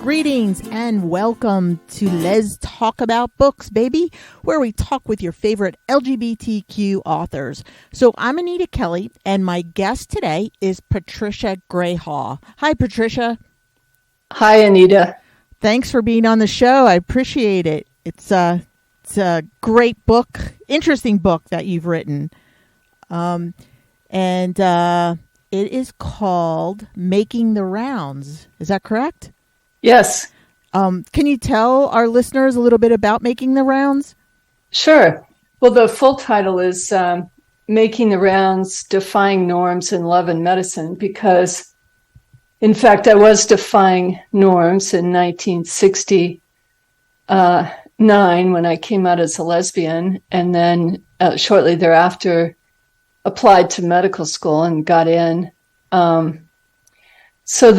Greetings and welcome to Let's Talk About Books, baby, where we talk with your favorite LGBTQ authors. So I'm Anita Kelly, and my guest today is Patricia Grayhall. Hi, Patricia. Hi, Anita. Thanks for being on the show. I appreciate it. It's a great book, interesting book that you've written. And it is called Making the Rounds. Is that correct? Yes. Can you tell our listeners a little bit about Making the Rounds? Sure. Well, the full title is Making the Rounds, Defying Norms in Love and Medicine, because, in fact, I was defying norms in 1969 when I came out as a lesbian, and then shortly thereafter applied to medical school and got in. So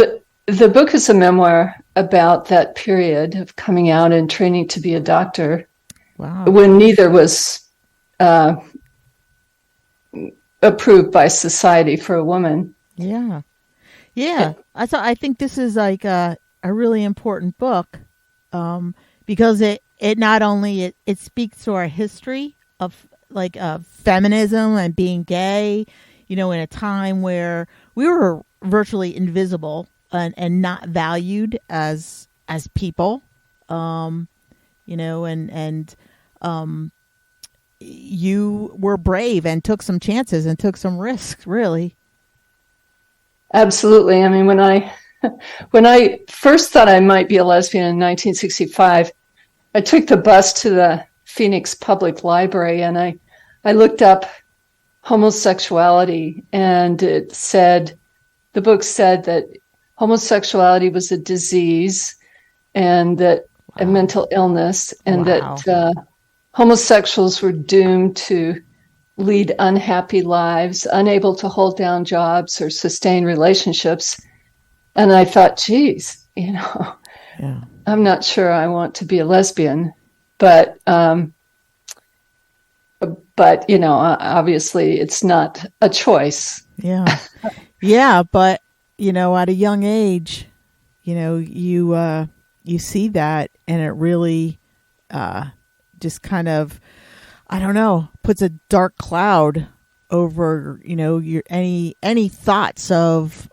the book is a memoir about that period of coming out and training to be a doctor. Wow. When neither was approved by society for a woman. Yeah. I think this is like a really important book because it not only it speaks to our history of feminism and being gay, in a time where we were virtually invisible and not valued as people, you were brave and took some chances and took some risks, really. Absolutely. I mean, when I first thought I might be a lesbian in 1965, I took the bus to the Phoenix Public Library and I looked up homosexuality, and the book said that homosexuality was a disease and that a mental illness, and that homosexuals were doomed to lead unhappy lives, unable to hold down jobs or sustain relationships. And I thought, geez, I'm not sure I want to be a lesbian, but obviously it's not a choice. Yeah. Yeah. But, at a young age, you see that, and it really just kind of, I don't know, puts a dark cloud over, your any thoughts of,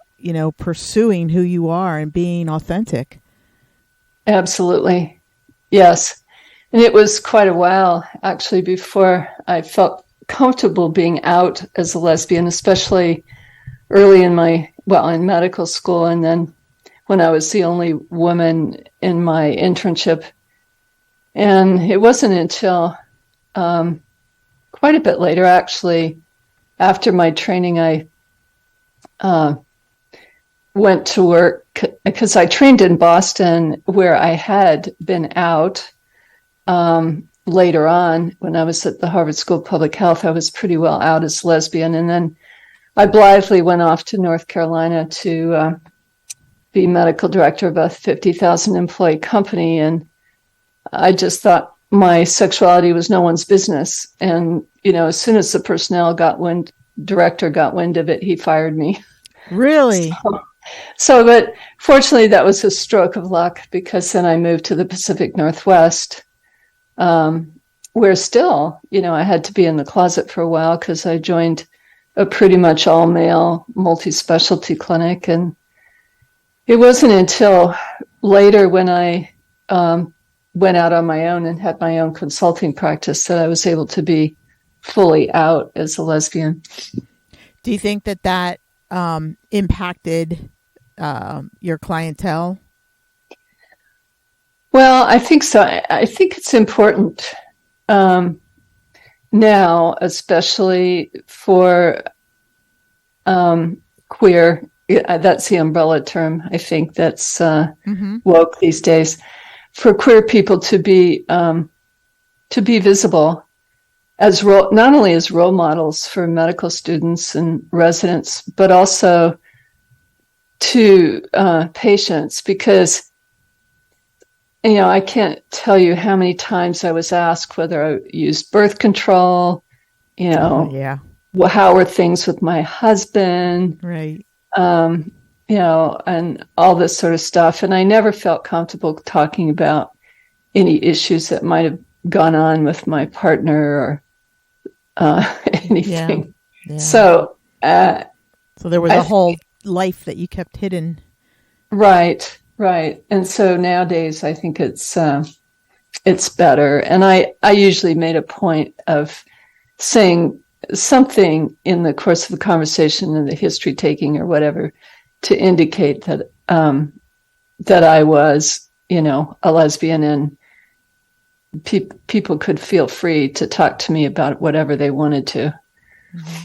pursuing who you are and being authentic. Absolutely. Yes. And it was quite a while, actually, before I felt comfortable being out as a lesbian, especially early in medical school. And then when I was the only woman in my internship. And it wasn't until quite a bit later, actually, after my training, I went to work because I trained in Boston, where I had been out. Later on, when I was at the Harvard School of Public Health, I was pretty well out as lesbian. And then I blithely went off to North Carolina to be medical director of a 50,000 employee company. And I just thought my sexuality was no one's business. And, as soon as the director got wind of it, he fired me. Really? But fortunately, that was a stroke of luck, because then I moved to the Pacific Northwest, where still, I had to be in the closet for a while because I joined a pretty much all-male multi-specialty clinic. And it wasn't until later, when I went out on my own and had my own consulting practice, that I was able to be fully out as a lesbian. Do you think that impacted your clientele? Well, I think so. I think it's important now, especially for queer. That's the umbrella term. I think that's woke these days. For queer people to be visible as not only as role models for medical students and residents, but also to patients, because I can't tell you how many times I was asked whether I used birth control, how were things with my husband? Right. and all this sort of stuff. And I never felt comfortable talking about any issues that might have gone on with my partner or anything. Yeah. So there was a whole life that you kept hidden. Right. And so nowadays I think it's better. And I usually made a point of saying something in the course of the conversation and the history taking or whatever to indicate that that I was, a lesbian, and people could feel free to talk to me about whatever they wanted to. Mm-hmm.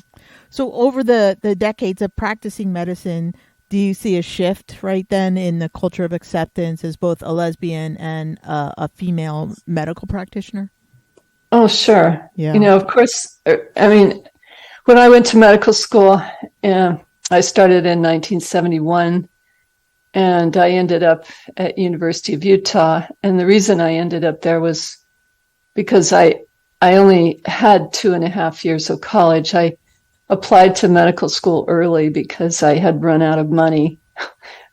So over the decades of practicing medicine, do you see a shift right then in the culture of acceptance as both a lesbian and a female medical practitioner? Oh, sure. Yeah. Of course, I mean, when I went to medical school, I started in 1971, and I ended up at University of Utah. And the reason I ended up there was because I only had 2.5 years of college. I applied to medical school early because I had run out of money.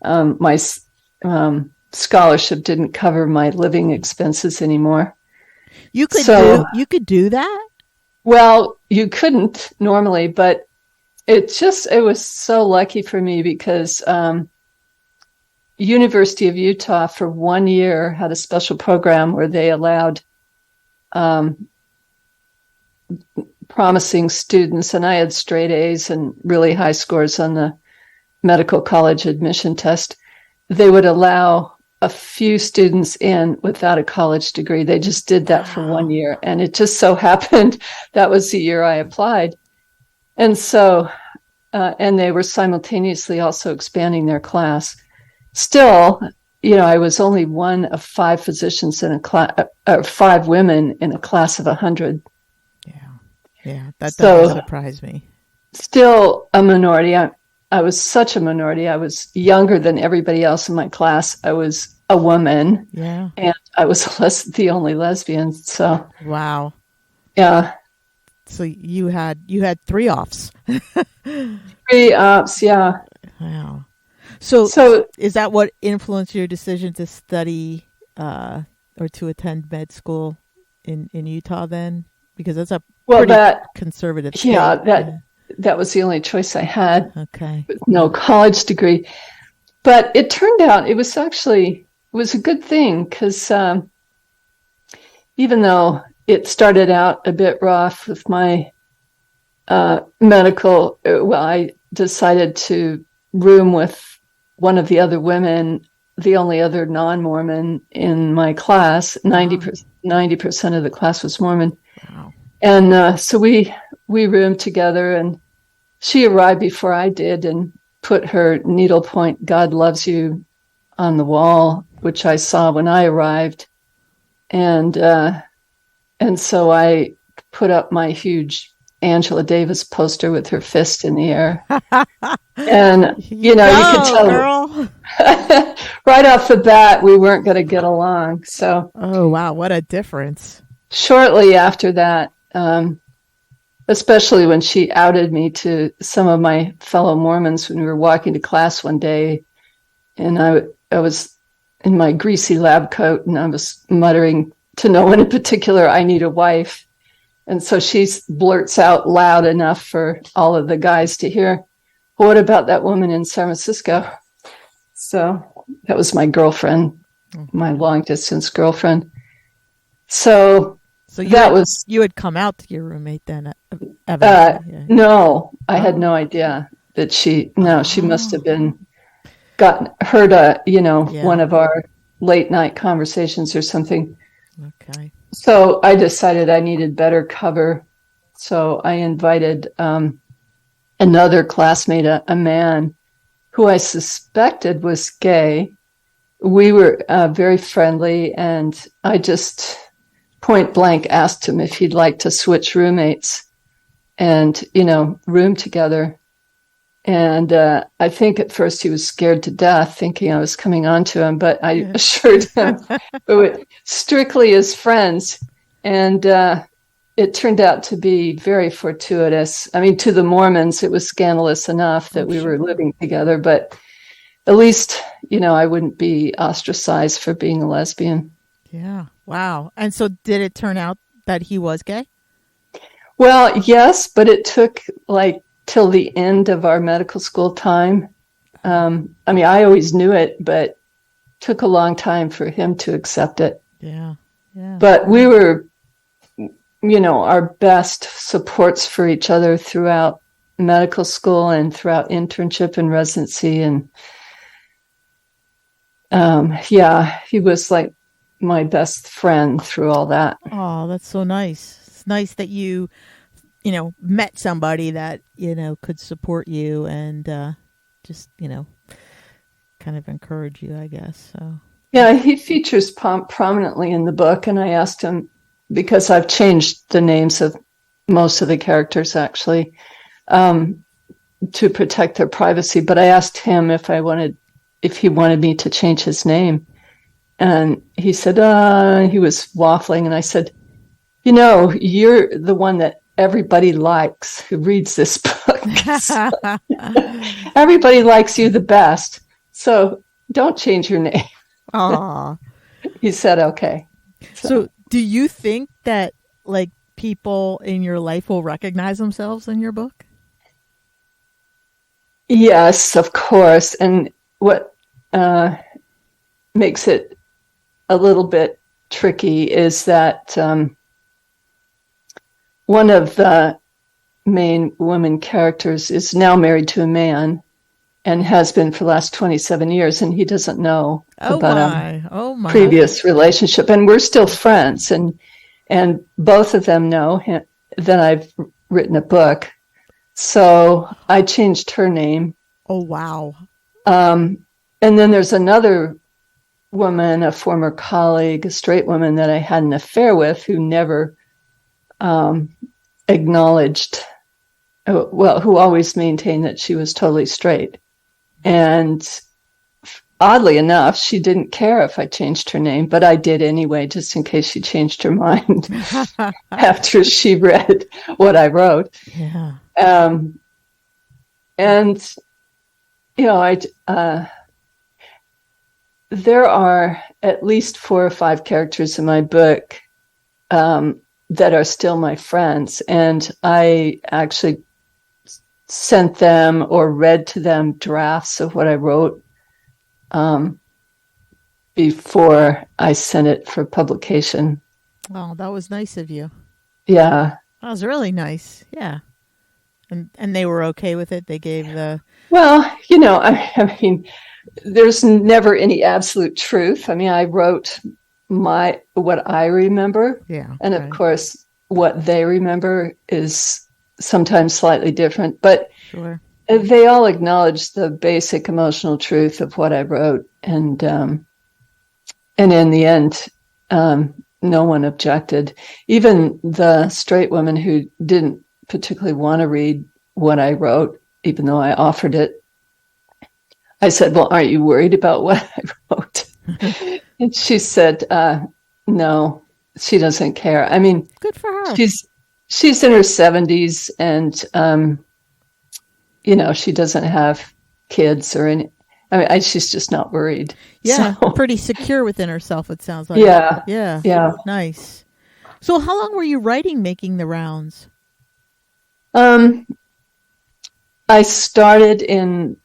My scholarship didn't cover my living expenses anymore. You could do that? Well, you couldn't normally, but it was so lucky for me because University of Utah for 1 year had a special program where they allowed promising students, and I had straight A's and really high scores on the medical college admission test. They would allow a few students in without a college degree. They just did that for 1 year. And it just so happened that was the year I applied. And so, and they were simultaneously also expanding their class. Still, I was only one of 5 physicians in a class, 5 women in a class of 100. Yeah, that doesn't surprise me. Still a minority. I was such a minority. I was younger than everybody else in my class. I was a woman. Yeah. And I was the only lesbian. So wow. Yeah. So you had 3 offs. 3 offs, yeah. Wow. So is that what influenced your decision to study or to attend med school in Utah then? Because that's a pretty conservative state. Yeah, that was the only choice I had. Okay. With no college degree. But it turned out it was a good thing because even though it started out a bit rough with my medical, I decided to room with one of the other women, the only other non-Mormon in my class. 90% of the class was Mormon. Wow. And so we roomed together, and she arrived before I did and put her needlepoint "God loves you" on the wall, which I saw when I arrived. And so I put up my huge Angela Davis poster with her fist in the air. And, you could tell girl. right off the bat, we weren't going to get along. So, oh, wow. What a difference. Shortly after that, especially when she outed me to some of my fellow Mormons when we were walking to class one day, and I was in my greasy lab coat, and I was muttering to no one in particular, "I need a wife." And so she blurts out loud enough for all of the guys to hear, "What about that woman in San Francisco?" So that was my girlfriend, my long distance girlfriend. So you had come out to your roommate then? No, I had no idea that she must have heard one of our late night conversations or something. Okay. So I decided I needed better cover. So I invited another classmate, a man who I suspected was gay. We were very friendly, and I just point blank asked him if he'd like to switch roommates and, room together. And I think at first he was scared to death, thinking I was coming on to him, but I assured him we were strictly as friends. And it turned out to be very fortuitous. I mean, to the Mormons, it was scandalous enough that we were living together, but at least, I wouldn't be ostracized for being a lesbian. Yeah. Wow. And so did it turn out that he was gay? Well, yes, but it took till the end of our medical school time. I always knew it, but took a long time for him to accept it. Yeah. Yeah. But we were, our best supports for each other throughout medical school and throughout internship and residency. And he was like my best friend through all that. Oh, that's so nice. It's nice that you met somebody that, could support you and just, kind of encourage you, I guess. So yeah, he features prominently in the book, and I asked him, because I've changed the names of most of the characters actually, to protect their privacy, but I asked him if he wanted me to change his name. And he said, he was waffling. And I said, you're the one that everybody likes who reads this book. So, everybody likes you the best. So don't change your name. Aww. He said, okay. So do you think that people in your life will recognize themselves in your book? Yes, of course. And what makes it a little bit tricky is that one of the main women characters is now married to a man and has been for the last 27 years, and he doesn't know about a previous relationship. And we're still friends, and both of them know that I've written a book. So I changed her name. Oh, wow. And then there's another woman, a former colleague, a straight woman that I had an affair with, who never acknowledged, who always maintained that she was totally straight. And oddly enough, she didn't care if I changed her name, but I did anyway, just in case she changed her mind after she read what I wrote. Yeah. And, there are at least 4 or 5 characters in my book that are still my friends. And I actually sent them or read to them drafts of what I wrote before I sent it for publication. Oh, that was nice of you. Yeah. That was really nice. Yeah. And they were okay with it? They gave the... Well, I mean, there's never any absolute truth. I mean, I wrote what I remember. Yeah. And of course, what they remember is sometimes slightly different. But sure. They all acknowledge the basic emotional truth of what I wrote. And in the end, no one objected. Even the straight woman who didn't particularly want to read what I wrote, even though I offered it, I said, well, aren't you worried about what I wrote? And she said, no, she doesn't care. I mean, good for her. She's in her 70s, and, she doesn't have kids or any. I mean, she's just not worried. Yeah, so. Pretty secure within herself, it sounds like. Yeah. Yeah. Nice. So how long were you writing Making the Rounds? I started in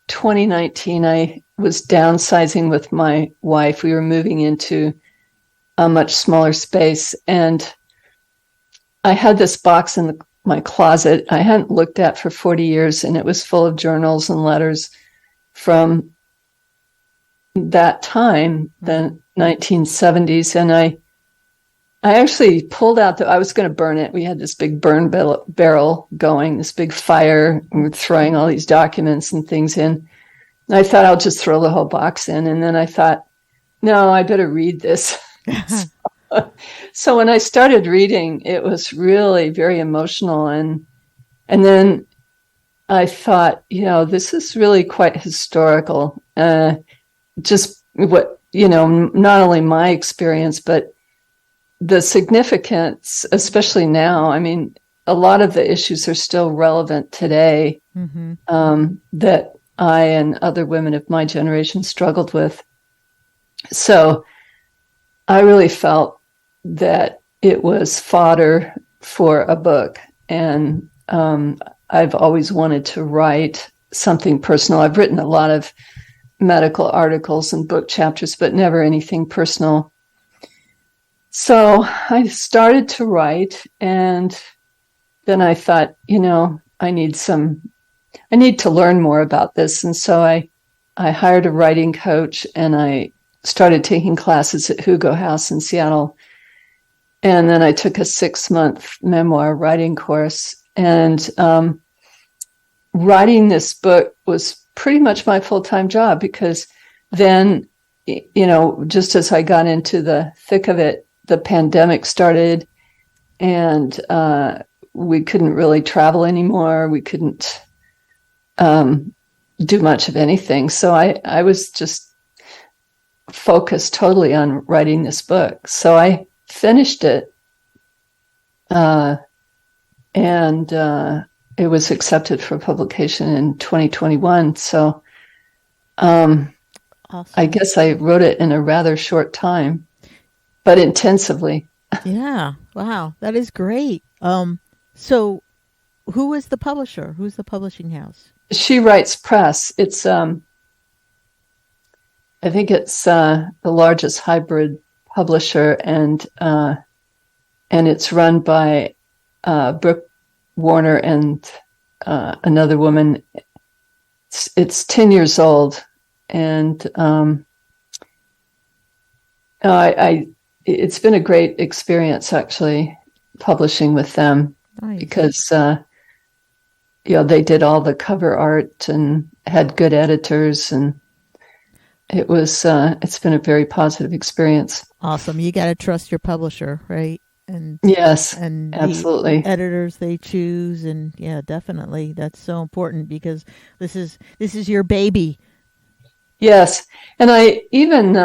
2019. I was downsizing with my wife. We were moving into a much smaller space, and I had this box in my closet I hadn't looked at for 40 years, and it was full of journals and letters from that time, the 1970s. And I actually pulled out I was going to burn it. We had this big burn barrel going, this big fire, and we're throwing all these documents and things in. And I thought I'll just throw the whole box in. And then I thought, no, I better read this. So when I started reading, it was really very emotional. And then I thought, this is really quite historical. Just what, not only my experience, but the significance, especially now. I mean, a lot of the issues are still relevant today, that I and other women of my generation struggled with. So I really felt that it was fodder for a book. And I've always wanted to write something personal. I've written a lot of medical articles and book chapters, but never anything personal. So I started to write, and then I thought, I need to learn more about this. And so I hired a writing coach, and I started taking classes at Hugo House in Seattle. And then I took a 6-month memoir writing course. And writing this book was pretty much my full-time job, because then, just as I got into the thick of it, the pandemic started, and we couldn't really travel anymore. We couldn't do much of anything. So I was just focused totally on writing this book. So I finished it, and it was accepted for publication in 2021. So awesome. I guess I wrote it in a rather short time, but intensively. Yeah. Wow. That is great. So who is the publisher? Who's the publishing house? She Writes Press. It's, I think it's the largest hybrid publisher, and it's run by Brooke Warner and another woman. It's 10 years old, and it's been a great experience, actually, publishing with them. Nice. Because they did all the cover art and had good editors, and it's been a very positive experience. Awesome. You got to trust your publisher, right? And yes, and absolutely. The editors they choose, and yeah, definitely, that's so important, because this is your baby. Yes, and I even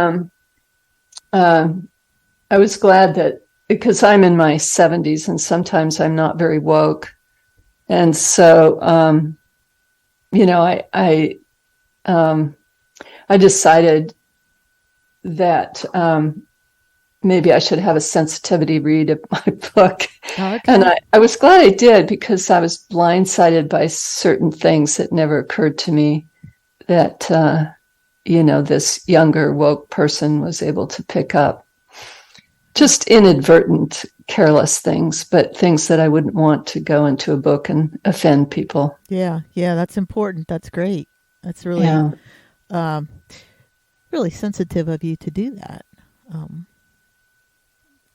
I was glad that, because I'm in my 70s and sometimes I'm not very woke, and so I decided that maybe I should have a sensitivity read of my book. Okay. And I was glad I did, because I was blindsided by certain things that never occurred to me that, this younger woke person was able to pick up. Just inadvertent, careless things, but things that I wouldn't want to go into a book and offend people. Yeah, that's important. That's great. That's really, really sensitive of you to do that.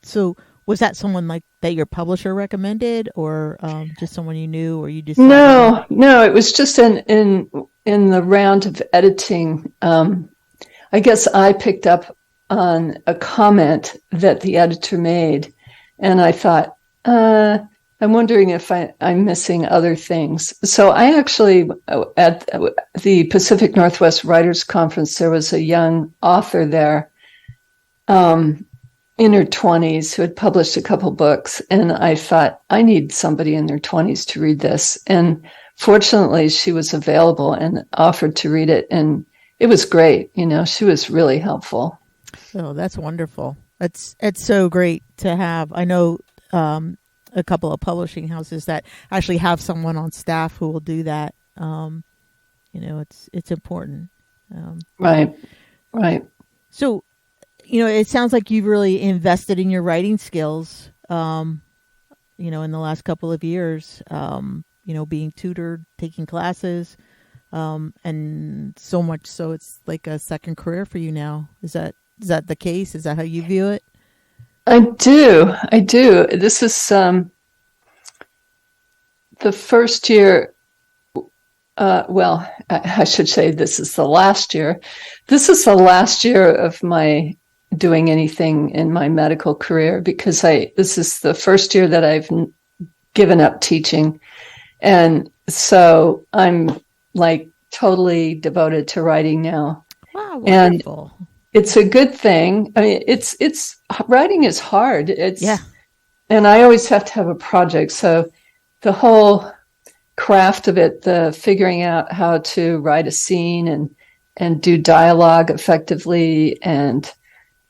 So was that someone like that your publisher recommended, or just someone you knew, or you just? No, it was just in the round of editing. I guess I picked up on a comment that the editor made, and I thought, I'm wondering if I'm missing other things. So I actually, at the Pacific Northwest Writers Conference, there was a young author there, in her 20s, who had published a couple books, and I thought, I need somebody in their 20s to read this. And fortunately, she was available and offered to read it, and it was great. She was really helpful. Oh, that's wonderful. It's so great to have. I know a couple of publishing houses that actually have someone on staff who will do that. It's important. Right. So, it sounds like you've really invested in your writing skills, in the last couple of years, being tutored, taking classes, and so much so it's like a second career for you now. Is that the case? Is that how you view it? I do. This is the first year. I should say this is the last year. This is the last year of my doing anything in my medical career, because this is the first year that I've given up teaching. And so I'm like totally devoted to writing now. Wow, wonderful. And it's a good thing. I mean, it's writing is hard. And I always have to have a project. So the whole craft of it, the figuring out how to write a scene and do dialogue effectively, and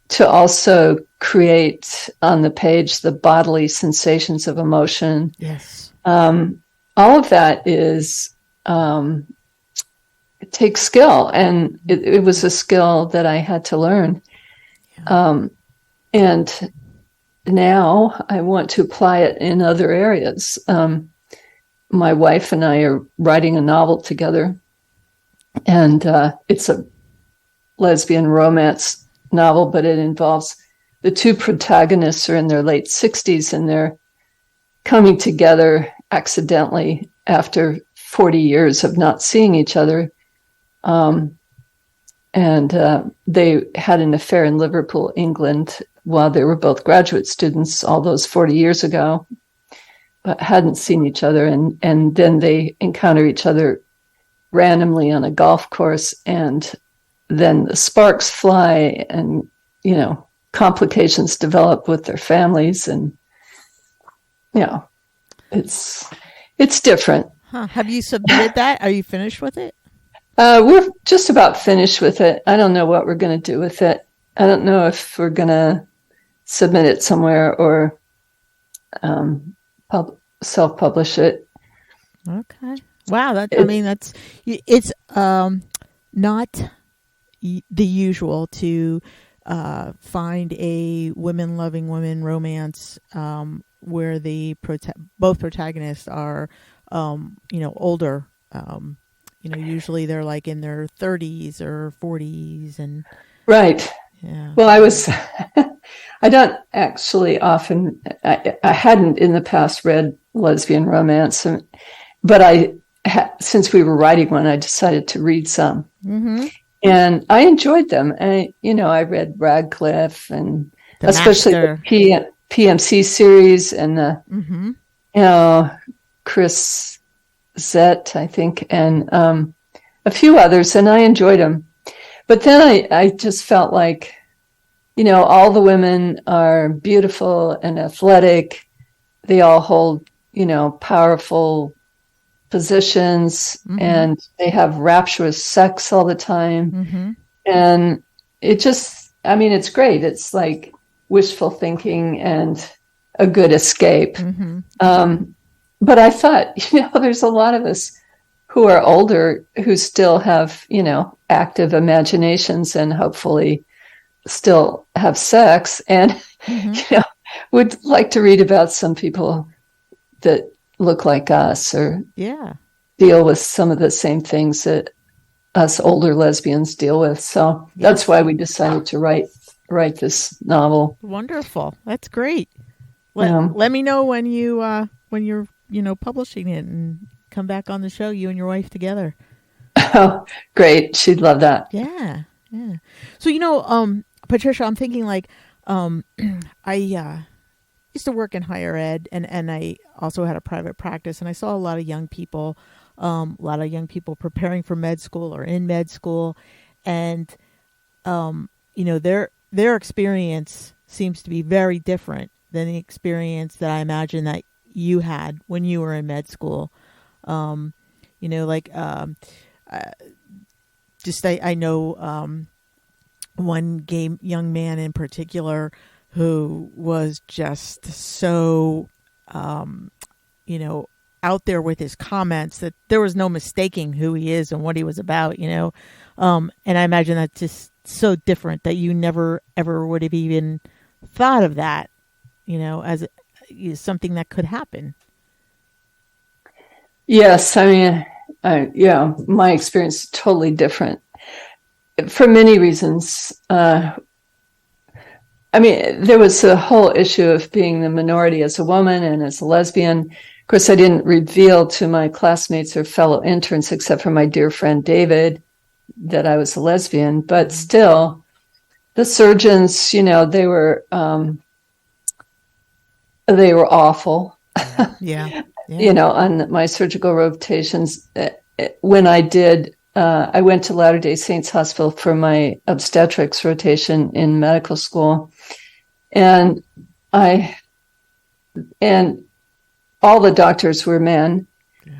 to also create on the page the bodily sensations of emotion. Yes. All of that is, it takes skill, and it was a skill that I had to learn. Yeah. And now I want to apply it in other areas. My wife and I are writing a novel together, and it's a lesbian romance novel, but it involves the two protagonists are in their late 60s, and they're coming together accidentally after 40 years of not seeing each other. They had an affair in Liverpool, England, while they were both graduate students all those 40 years ago, but hadn't seen each other. And then they encounter each other randomly on a golf course, and then the sparks fly, and, complications develop with their families. And, it's different. Huh. Have you submitted that? Are you finished with it? We're just about finished with it. I don't know what we're going to do with it. I don't know if we're going to submit it somewhere or self-publish it. Okay. Wow. It's not the usual to find a women-loving women romance where both protagonists are, older. Usually they're like in their 30s or 40s, and right. Yeah. Well, I don't actually often. I hadn't in the past read lesbian romance, but since we were writing one, I decided to read some, and I enjoyed them. I read Radcliffe, and especially the PMC series, and the Chris Zett, I think, and a few others, and I enjoyed them. But then I just felt like, all the women are beautiful and athletic. They all hold, powerful positions, and they have rapturous sex all the time. And it just, it's great. It's like wishful thinking and a good escape. But I thought, there's a lot of us who are older who still have, active imaginations and hopefully still have sex, and, would like to read about some people that look like us or deal with some of the same things that us older lesbians deal with. So that's why we decided to write this novel. Wonderful. That's great. Let me know when you're publishing it, and come back on the show, you and your wife together. Oh, great. She'd love that. Yeah. So, Patricia, I'm thinking like, I used to work in higher ed, and I also had a private practice, and I saw a lot of young people preparing for med school or in med school. And, their experience seems to be very different than the experience that I imagine that you had when you were in med school. I know one gay young man in particular who was just so, out there with his comments that there was no mistaking who he is and what he was about, and I imagine that's just so different that you never ever would have even thought of that, as something that could happen. Yes, my experience is totally different for many reasons. There was a whole issue of being the minority as a woman and as a lesbian. Of course, I didn't reveal to my classmates or fellow interns, except for my dear friend David, that I was a lesbian. But still, the surgeons, they were awful. Yeah. On my surgical rotations, when I went to Latter-day Saints Hospital for my obstetrics rotation in medical school, and all the doctors were men,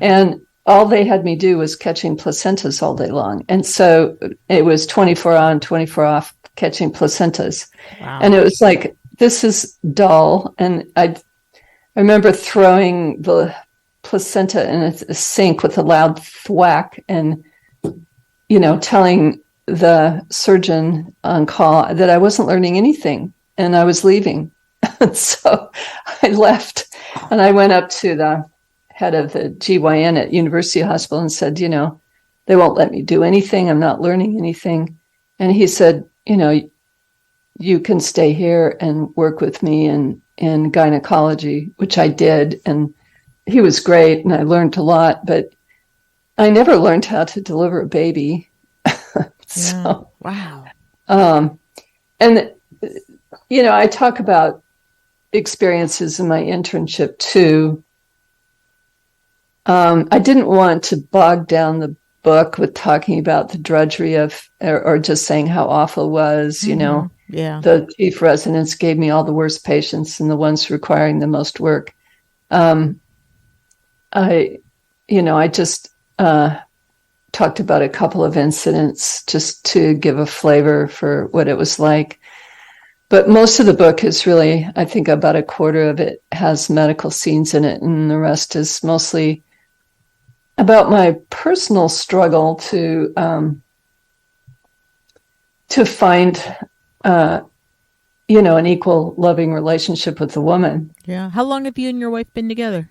And all they had me do was catching placentas all day long. And so it was 24 on, 24 off, catching placentas. Wow. And it was like, this is dull. And I remember throwing the placenta in a sink with a loud thwack and, telling the surgeon on call that I wasn't learning anything and I was leaving. And so I left and I went up to the head of the GYN at University Hospital and said, they won't let me do anything. I'm not learning anything. And he said, you can stay here and work with me in gynecology, which I did. And he was great and I learned a lot, but I never learned how to deliver a baby. So, wow. And, I talk about experiences in my internship too. I didn't want to bog down the book with talking about the drudgery of, or just saying how awful it was, Yeah. The chief residents gave me all the worst patients and the ones requiring the most work. I just talked about a couple of incidents just to give a flavor for what it was like. But most of the book is really, I think about a quarter of it has medical scenes in it, and the rest is mostly about my personal struggle to find, an equal, loving relationship with a woman. Yeah. How long have you and your wife been together?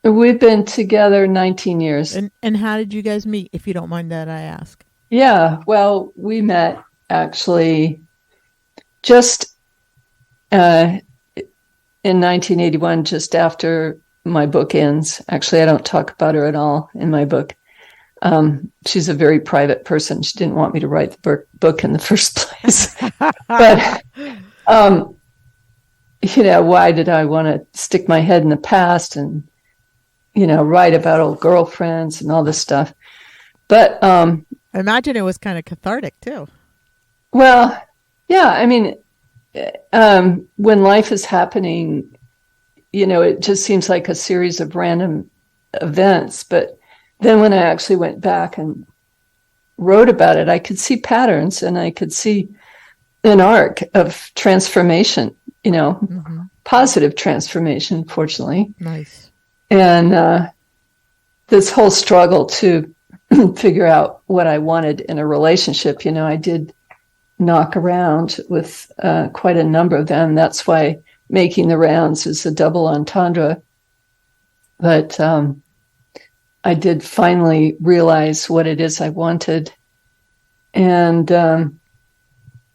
We've been together 19 years. And how did you guys meet, if you don't mind that I ask? Yeah, well, we met actually just in 1981, just after my book ends. Actually, I don't talk about her at all in my book. She's a very private person. She didn't want me to write the book in the first place. But, why did I want to stick my head in the past and, write about old girlfriends and all this stuff? But I imagine it was kind of cathartic too. Well, yeah, I mean, when life is happening, it just seems like a series of random events. But then when I actually went back and wrote about it, I could see patterns and I could see an arc of transformation, positive transformation, fortunately. Nice. And this whole struggle to figure out what I wanted in a relationship, I did knock around with quite a number of them. That's why making the rounds is a double entendre. But I did finally realize what it is I wanted. And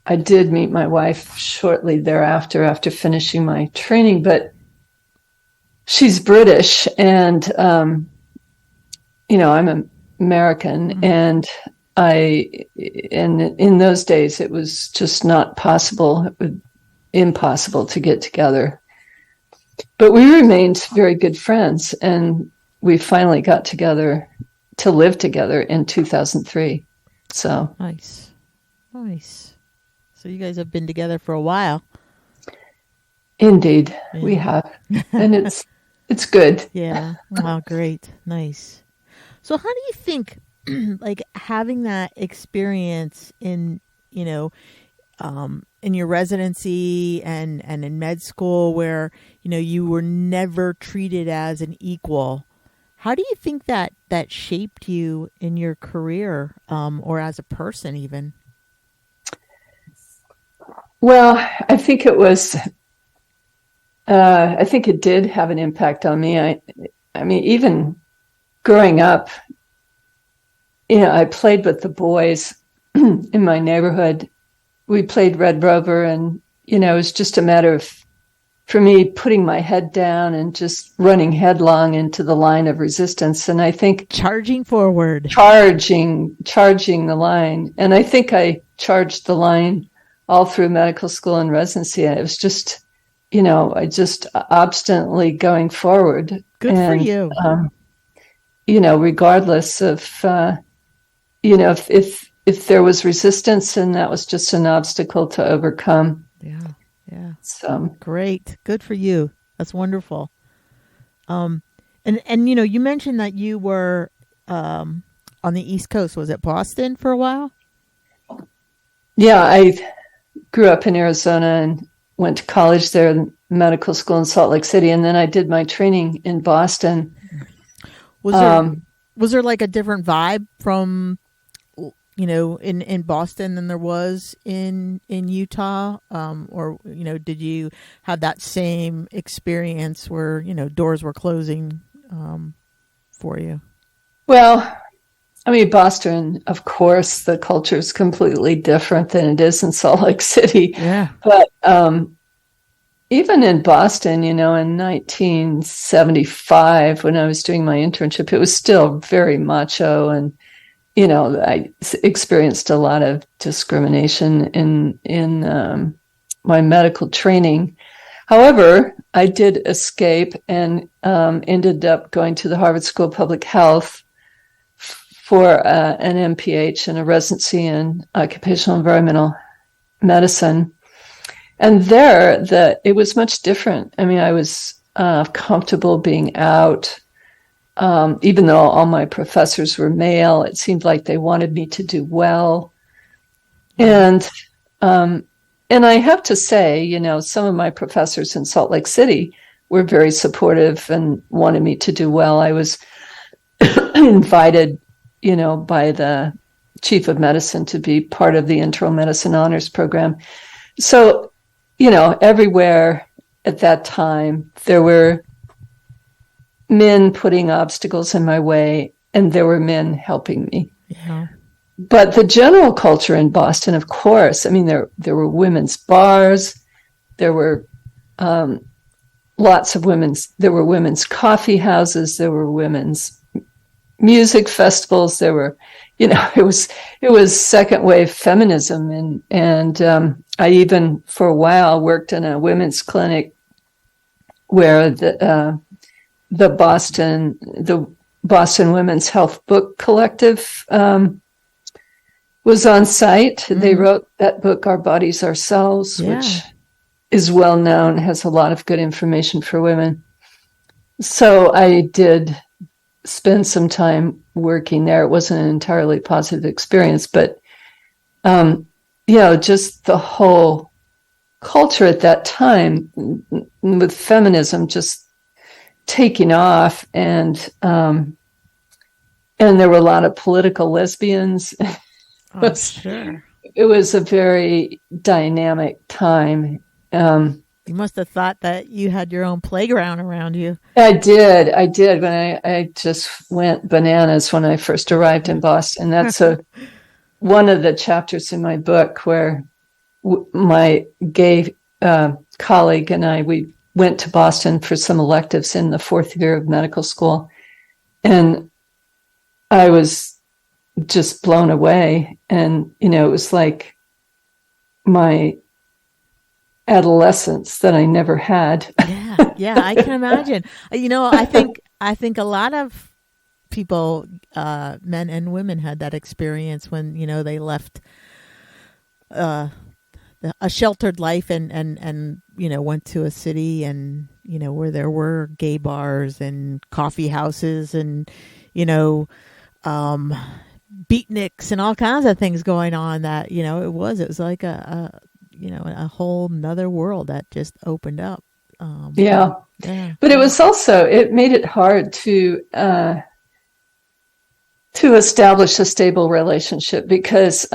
I did meet my wife shortly thereafter, after finishing my training. But she's British, and I'm American, Mm-hmm. and in those days it was just not possible, impossible to get together. But we remained very good friends, and we finally got together to live together in 2003. So nice. So you guys have been together for a while. Indeed, we have, and it's good. Yeah. Wow. Great. Nice. So how do you think, like having that experience in, in your residency and in med school where, you were never treated as an equal, how do you think that shaped you in your career, or as a person even? Well, I think it was, I think it did have an impact on me. I mean, even growing up, I played with the boys in my neighborhood. We played Red Rover, and, it was just a matter of, for me, putting my head down and just running headlong into the line of resistance. And I think charging forward, charging the line. And I think I charged the line all through medical school and residency. It was just, I just obstinately going forward. Good for you. Regardless of, if there was resistance, and that was just an obstacle to overcome. Yeah. So great. Good for you. That's wonderful. And you mentioned that you were on the East Coast. Was it Boston for a while? Yeah, I grew up in Arizona and went to college there, medical school in Salt Lake City, and then I did my training in Boston. Was there was there like a different vibe from in Boston than there was in Utah, or did you have that same experience where doors were closing for you? Well, I mean, Boston, of course, the culture is completely different than it is in Salt Lake City. Yeah. But even in Boston, in 1975, when I was doing my internship, it was still very macho. And, I experienced a lot of discrimination in my medical training. However, I did escape and ended up going to the Harvard School of Public Health for an MPH and a residency in occupational environmental medicine. And there, it was much different. I mean, I was comfortable being out, even though all my professors were male. It seemed like they wanted me to do well. And I have to say, some of my professors in Salt Lake City were very supportive and wanted me to do well. I was invited by the chief of medicine to be part of the internal medicine honors program. So, everywhere at that time, there were men putting obstacles in my way, and there were men helping me. Yeah. But the general culture in Boston, of course, I mean, there were women's bars, there were there were women's coffee houses, there were women's music festivals, there were, it was second wave feminism. And I even for a while worked in a women's clinic where the Boston Women's Health Book Collective was on site. Mm-hmm. They wrote that book, Our Bodies, Ourselves, which is well known, has a lot of good information for women. So I did spend some time working there. It wasn't an entirely positive experience, but just the whole culture at that time with feminism just taking off, and there were a lot of political lesbians. Sure. It was a very dynamic time. You must have thought that you had your own playground around you. I did. When I just went bananas when I first arrived in Boston. That's one of the chapters in my book where my gay colleague and we went to Boston for some electives in the fourth year of medical school. And I was just blown away. And, it was like my adolescence that I never had. Yeah, I can imagine. I think a lot of people, men and women, had that experience when they left a sheltered life and went to a city and where there were gay bars and coffee houses and beatniks and all kinds of things going on. That it was like a whole nother world that just opened up. But it was also, it made it hard to establish a stable relationship because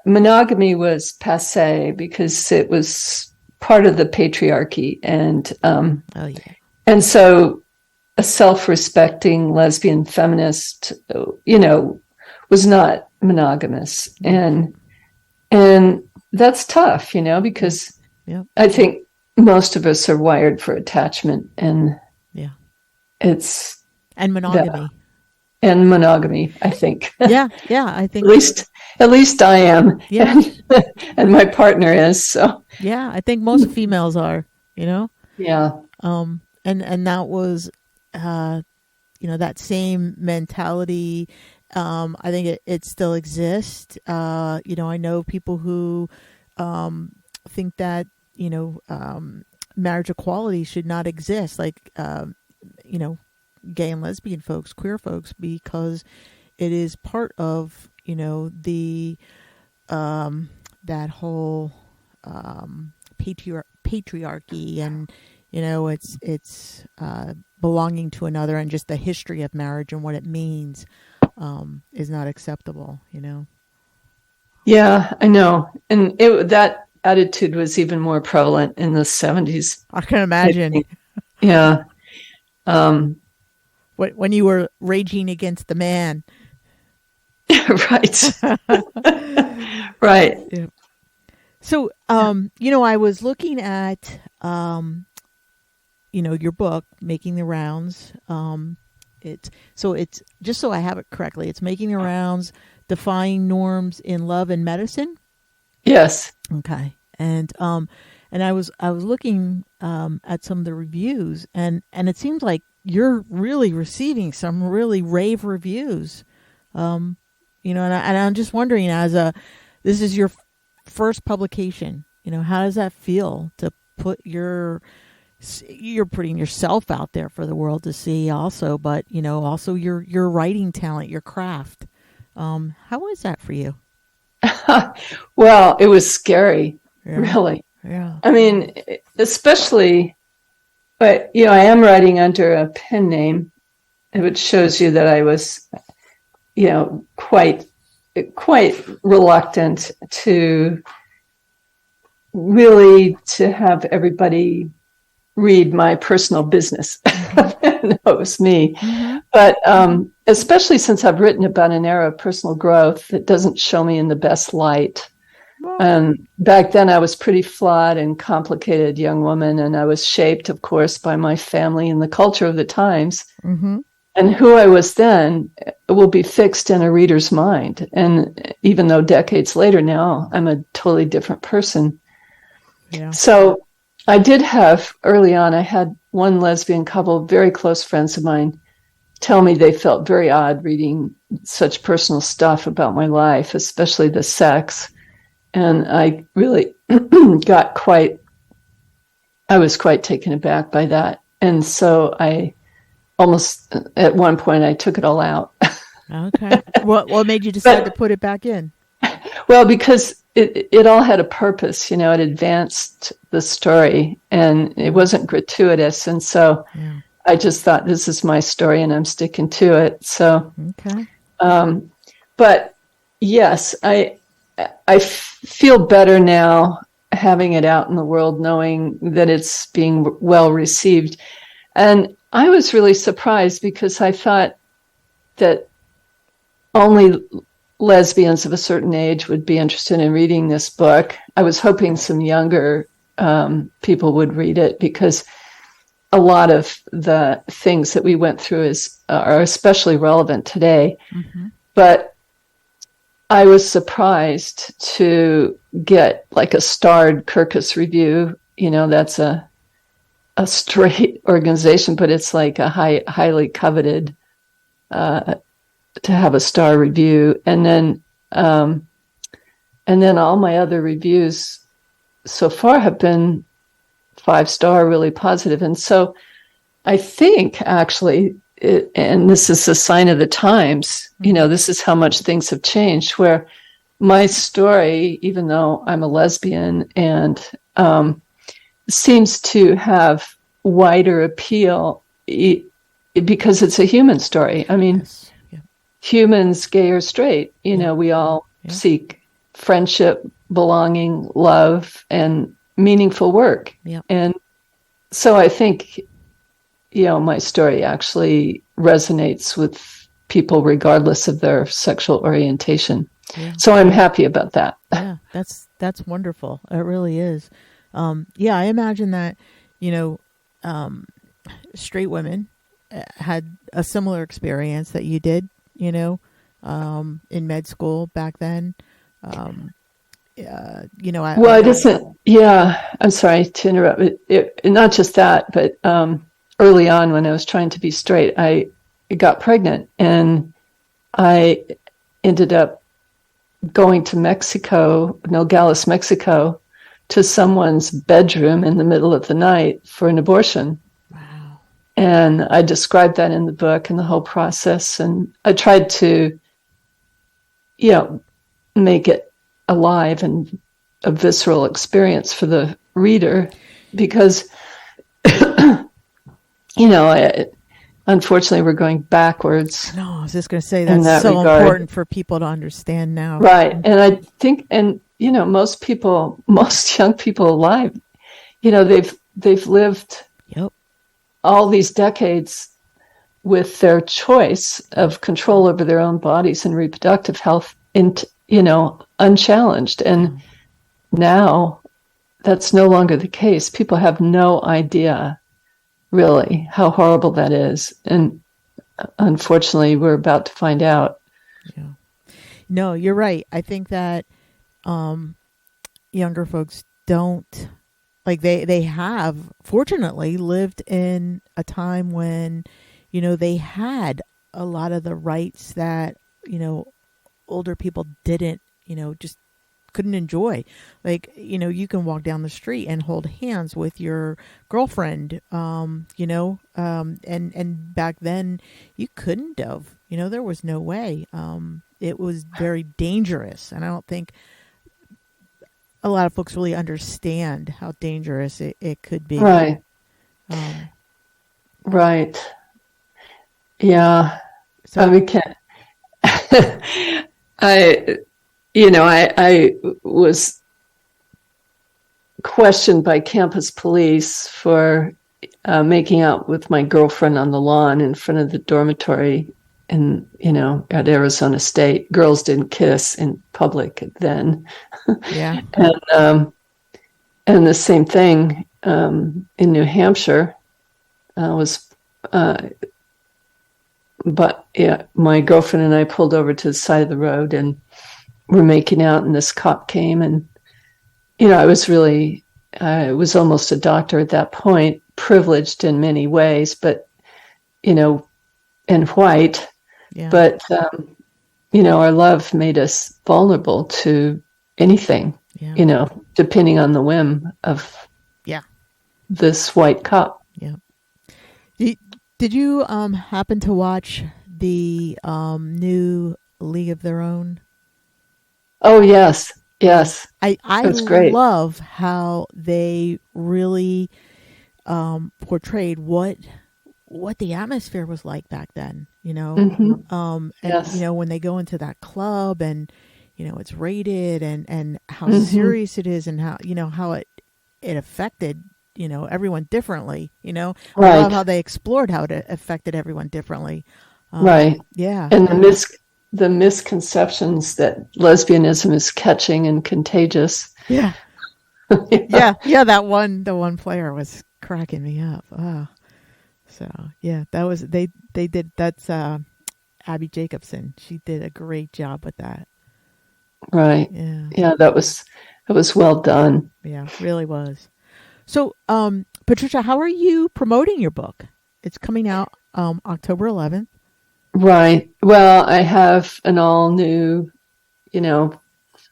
monogamy was passé because it was part of the patriarchy, and and so a self-respecting lesbian feminist was not monogamous, and that's tough, because I think most of us are wired for attachment, and it's monogamy. And monogamy, I think. Yeah, I think at least I am. Yeah, and my partner is. So yeah, I think most females are. Yeah. And that was, that same mentality. I think it still exists. I know people who think that marriage equality should not exist, like, you know, gay and lesbian folks, queer folks, because it is part of, you know, the that whole patriarchy, and you know, it's belonging to another, and just the history of marriage and what it means is not acceptable, you know. Yeah, I know. And that attitude was even more prevalent in the 70s. I can imagine. Yeah. When you were raging against the man. Right. Right. Yeah. So, you know, I was looking at, you know, your book, Making the Rounds. It's just so I have it correctly. It's Making the Rounds, Defying Norms in Love and Medicine. Yes. Okay. And I was looking at some of the reviews, and it seems like you're really receiving some really rave reviews. You know, and I'm just wondering, this is your first publication, you know, how does that feel to put you're putting yourself out there for the world to see also, but, you know, also your writing talent, your craft. How was that for you? Well, it was scary, Yeah. really. Yeah. I mean, especially, but, you know, I am writing under a pen name, which shows you that I was, you know, quite reluctant to have everybody read my personal business. That was me. Mm-hmm. But especially since I've written about an era of personal growth that doesn't show me in the best light. Back then I was pretty flawed and complicated young woman, and I was shaped, of course, by my family and the culture of the times. Mm-hmm. And who I was then will be fixed in a reader's mind. And even though decades later now, I'm a totally different person. Yeah. So I did have, early on, I had one lesbian couple, very close friends of mine, tell me they felt very odd reading such personal stuff about my life, especially the sex. And I really I was quite taken aback by that. And so I almost, at one point, I took it all out. Okay. What made you decide to put it back in? Well, because it all had a purpose, you know, it advanced the story and it wasn't gratuitous. And so I just thought, this is my story and I'm sticking to it. So, okay. But yes, I feel better now having it out in the world, knowing that it's being well received. And I was really surprised because I thought that only lesbians of a certain age would be interested in reading this book. I was hoping some younger people would read it because a lot of the things that we went through are especially relevant today. Mm-hmm. But I was surprised to get like a starred Kirkus review. You know, that's a straight organization, but it's like a highly coveted to have a star review. And then all my other reviews so far have been 5-star, really positive. And so I think actually, and this is a sign of the times, you know, this is how much things have changed, where my story, even though I'm a lesbian, and seems to have wider appeal because it's a human story. I mean, yes. Yeah. Humans, gay or straight, you know, we all seek friendship, belonging, love, and meaningful work. Yeah. And so I think, you know, my story actually resonates with people regardless of their sexual orientation. Yeah. So I'm happy about that. Yeah, that's wonderful. It really is. Yeah, I imagine that, you know, straight women had a similar experience that you did, you know, in med school back then. You know, it isn't. Yeah, I'm sorry to interrupt. Not just that, but early on when I was trying to be straight, I got pregnant, and I ended up going to Mexico, Nogales, Mexico, to someone's bedroom in the middle of the night for an abortion. Wow. And I described that in the book and the whole process. And I tried to, make it alive and a visceral experience for the reader, because, unfortunately, we're going backwards. No, I was just going to say that's so important for people to understand now. Right. And I think, most young people alive, they've lived all these decades with their choice of control over their own bodies and reproductive health, unchallenged. And now that's no longer the case. People have no idea really how horrible that is. And unfortunately, we're about to find out. Yeah. No, you're right. I think that younger folks don't, they have fortunately lived in a time when, they had a lot of the rights that, older people didn't, just couldn't enjoy. You can walk down the street and hold hands with your girlfriend, and back then you couldn't have, there was no way. It was very dangerous. And I don't think a lot of folks really understand how dangerous it could be. Right. Right. Yeah. So we can't. I was questioned by campus police for making out with my girlfriend on the lawn in front of the dormitory at Arizona State. Girls didn't kiss in public then. Yeah. And the same thing in New Hampshire but yeah, my girlfriend and I pulled over to the side of the road and were making out, and this cop came, and I was almost a doctor at that point, privileged in many ways, but and white. Yeah. But our love made us vulnerable to anything. Yeah. Depending on the whim of this white cop. Yeah. Did you happen to watch the new League of Their Own? Oh, yes. I That's great. love how they really portrayed what the atmosphere was like back then, Mm-hmm. and Yes. when they go into that club and it's rated and how Mm-hmm. serious it is and how how it affected everyone differently. I love Right. how they explored how it affected everyone differently. Right. Yeah. And the misconceptions that lesbianism is catching and contagious. Yeah. Yeah. The one player was cracking me up. Oh. So yeah, that was they did. That's Abby Jacobson. She did a great job with that. Right. Yeah. Yeah, that was well done. Yeah, really was. So, Patricia, how are you promoting your book? It's coming out October 11th. Right. Well, I have an all new,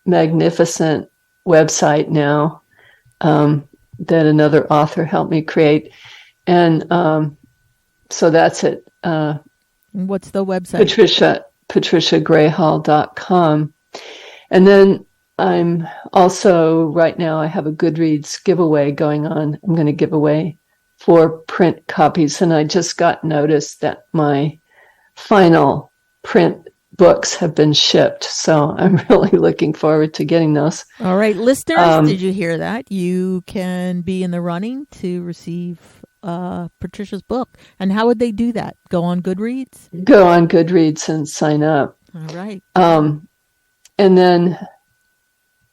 magnificent website now that another author helped me create. And so that's it. What's the website? patriciagrayhall.com. And then I'm also, right now, I have a Goodreads giveaway going on. I'm going to give away 4 print copies. And I just got notice that my final print books have been shipped. So I'm really looking forward to getting those. All right, listeners, did you hear that? You can be in the running to receive Patricia's book. And how would they do that? Go on Goodreads? Go on Goodreads and sign up. All right. And then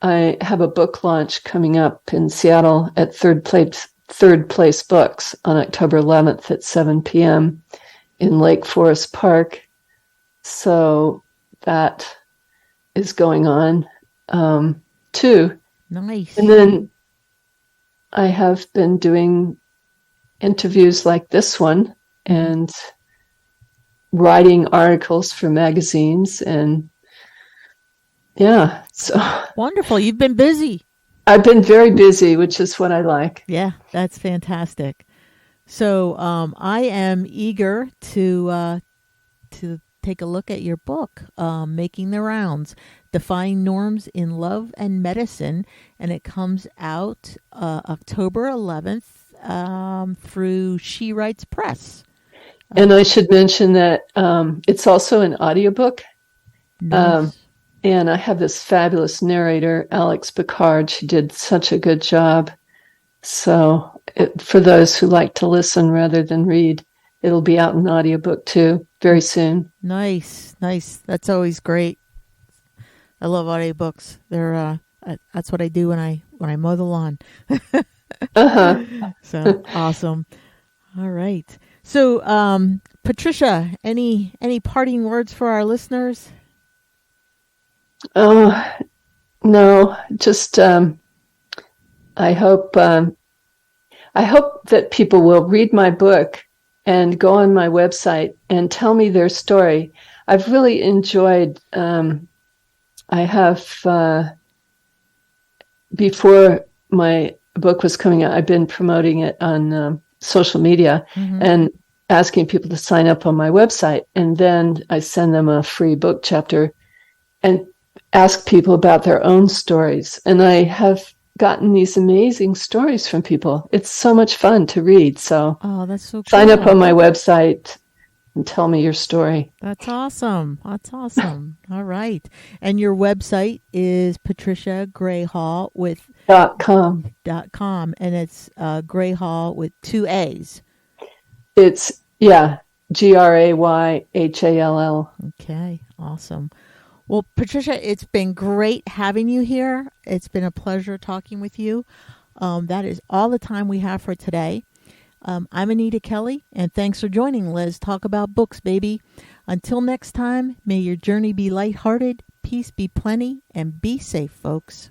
I have a book launch coming up in Seattle at Third Place Books on October 11th at 7 p.m. in Lake Forest Park. So that is going on too. Nice. And then I have been doing interviews like this one and writing articles for magazines, and yeah, so wonderful. You've been busy. I've been very busy, which is what I like. Yeah, that's fantastic. So I am eager to take a look at your book, Making the Rounds, Defying Norms in Love and Medicine, and it comes out October 11th through She Writes Press. And I should mention that it's also an audiobook. Nice. And I have this fabulous narrator, Alex Picard. She did such a good job. So for those who like to listen rather than read, it'll be out in audiobook too very soon. Nice. That's always great. I love audiobooks. They're that's what I do when I mow the lawn. So awesome. All right. So Patricia, any parting words for our listeners? Oh, no, just I hope that people will read my book and go on my website and tell me their story. I've really enjoyed. I have before my book was coming out, I've been promoting it on social media and asking people to sign up on my website, and then I send them a free book chapter and ask people about their own stories. And I have gotten these amazing stories from people. It's so much fun to read. So that's so cool. Sign up on my website and tell me your story. That's awesome. All right. And your website is Patricia Grayhall with .com. And it's Grayhall with 2 A's. It's, Grayhall. Okay, awesome. Well, Patricia, it's been great having you here. It's been a pleasure talking with you. That is all the time we have for today. I'm Anita Kelly, and thanks for joining Let's Talk About Books, baby. Until next time, may your journey be lighthearted, peace be plenty, and be safe, folks.